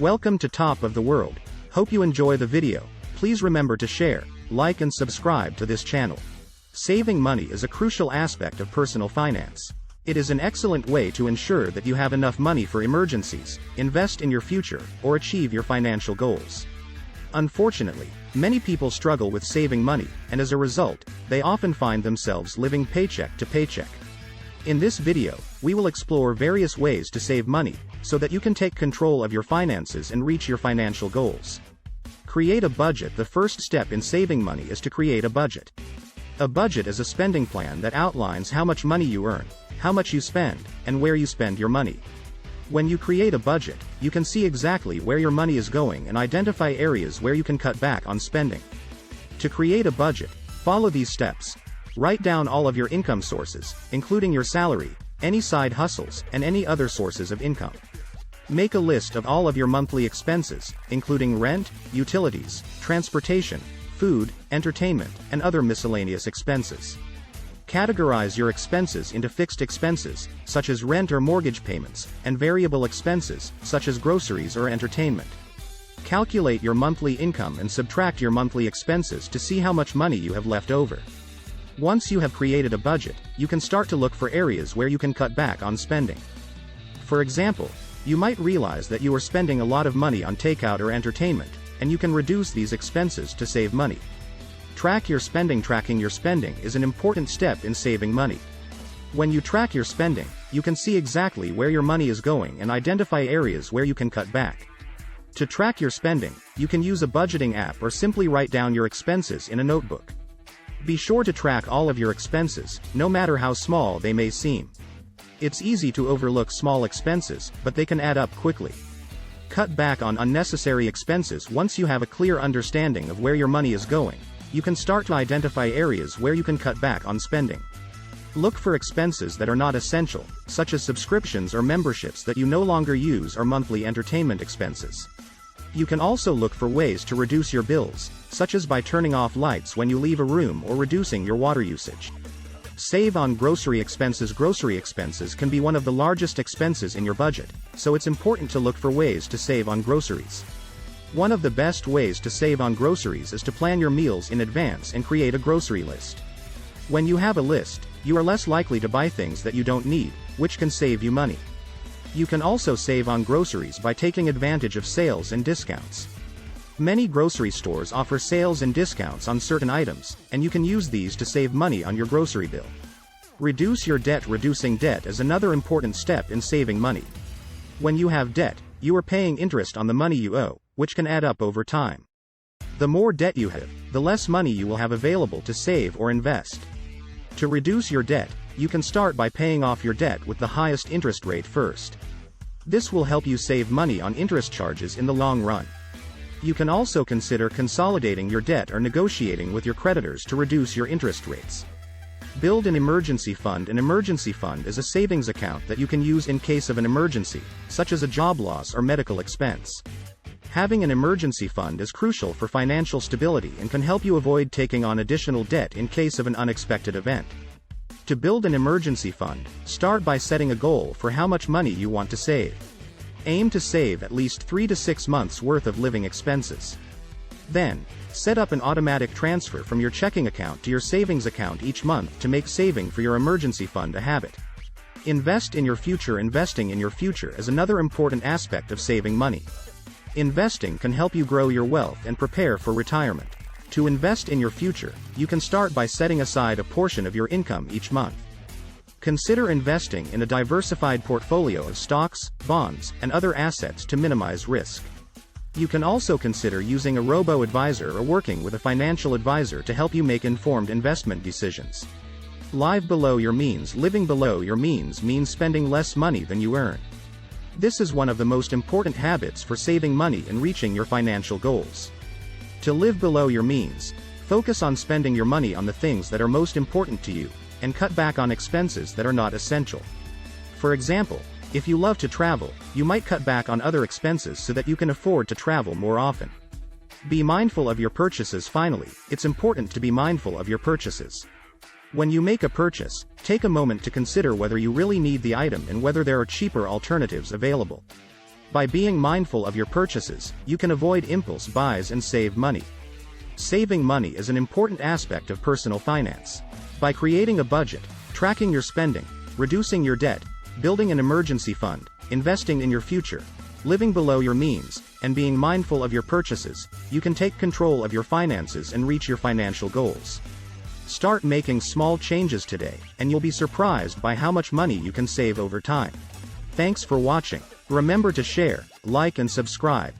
Welcome to Top of the World. Hope you enjoy the video. Please remember to share, like and subscribe to this channel. Saving money is a crucial aspect of personal finance. It is an excellent way to ensure that you have enough money for emergencies, invest in your future, or achieve your financial goals. Unfortunately, many people struggle with saving money, and as a result, they often find themselves living paycheck to paycheck. In this video, we will explore various ways to save money, so that you can take control of your finances and reach your financial goals. Create a budget. The first step in saving money is to create a budget. A budget is a spending plan that outlines how much money you earn, how much you spend, and where you spend your money. When you create a budget, you can see exactly where your money is going and identify areas where you can cut back on spending. To create a budget, follow these steps. Write down all of your income sources, including your salary, any side hustles, and any other sources of income. Make a list of all of your monthly expenses, including rent, utilities, transportation, food, entertainment, and other miscellaneous expenses. Categorize your expenses into fixed expenses, such as rent or mortgage payments, and variable expenses, such as groceries or entertainment. Calculate your monthly income and subtract your monthly expenses to see how much money you have left over. Once you have created a budget, you can start to look for areas where you can cut back on spending. For example, you might realize that you are spending a lot of money on takeout or entertainment, and you can reduce these expenses to save money. Track your spending. Tracking your spending is an important step in saving money. When you track your spending, you can see exactly where your money is going and identify areas where you can cut back. To track your spending, you can use a budgeting app or simply write down your expenses in a notebook. Be sure to track all of your expenses, no matter how small they may seem. It's easy to overlook small expenses, but they can add up quickly. Cut back on unnecessary expenses. Once you have a clear understanding of where your money is going, you can start to identify areas where you can cut back on spending. Look for expenses that are not essential, such as subscriptions or memberships that you no longer use or monthly entertainment expenses. You can also look for ways to reduce your bills, such as by turning off lights when you leave a room or reducing your water usage. Save on grocery expenses. Grocery expenses can be one of the largest expenses in your budget, so it's important to look for ways to save on groceries. One of the best ways to save on groceries is to plan your meals in advance and create a grocery list. When you have a list, you are less likely to buy things that you don't need, which can save you money. You can also save on groceries by taking advantage of sales and discounts. Many grocery stores offer sales and discounts on certain items, and you can use these to save money on your grocery bill. Reduce your debt. Reducing debt is another important step in saving money. When you have debt, you are paying interest on the money you owe, which can add up over time. The more debt you have, the less money you will have available to save or invest. To reduce your debt, you can start by paying off your debt with the highest interest rate first. This will help you save money on interest charges in the long run. You can also consider consolidating your debt or negotiating with your creditors to reduce your interest rates. Build an emergency fund. An emergency fund is a savings account that you can use in case of an emergency, such as a job loss or medical expense. Having an emergency fund is crucial for financial stability and can help you avoid taking on additional debt in case of an unexpected event. To build an emergency fund, start by setting a goal for how much money you want to save. Aim to save at least 3 to 6 months' worth of living expenses. Then, set up an automatic transfer from your checking account to your savings account each month to make saving for your emergency fund a habit. Invest in your future. Investing in your future is another important aspect of saving money. Investing can help you grow your wealth and prepare for retirement. To invest in your future, you can start by setting aside a portion of your income each month. Consider investing in a diversified portfolio of stocks, bonds, and other assets to minimize risk. You can also consider using a robo-advisor or working with a financial advisor to help you make informed investment decisions. Live below your means. Living below your means means spending less money than you earn. This is one of the most important habits for saving money and reaching your financial goals. To live below your means, focus on spending your money on the things that are most important to you, and cut back on expenses that are not essential. For example, if you love to travel, you might cut back on other expenses so that you can afford to travel more often. Be mindful of your purchases. Finally, it's important to be mindful of your purchases. When you make a purchase, take a moment to consider whether you really need the item and whether there are cheaper alternatives available. By being mindful of your purchases, you can avoid impulse buys and save money. Saving money is an important aspect of personal finance. By creating a budget, tracking your spending, reducing your debt, building an emergency fund, investing in your future, living below your means, and being mindful of your purchases, you can take control of your finances and reach your financial goals. Start making small changes today, and you'll be surprised by how much money you can save over time. Thanks for watching. Remember to share, like and subscribe.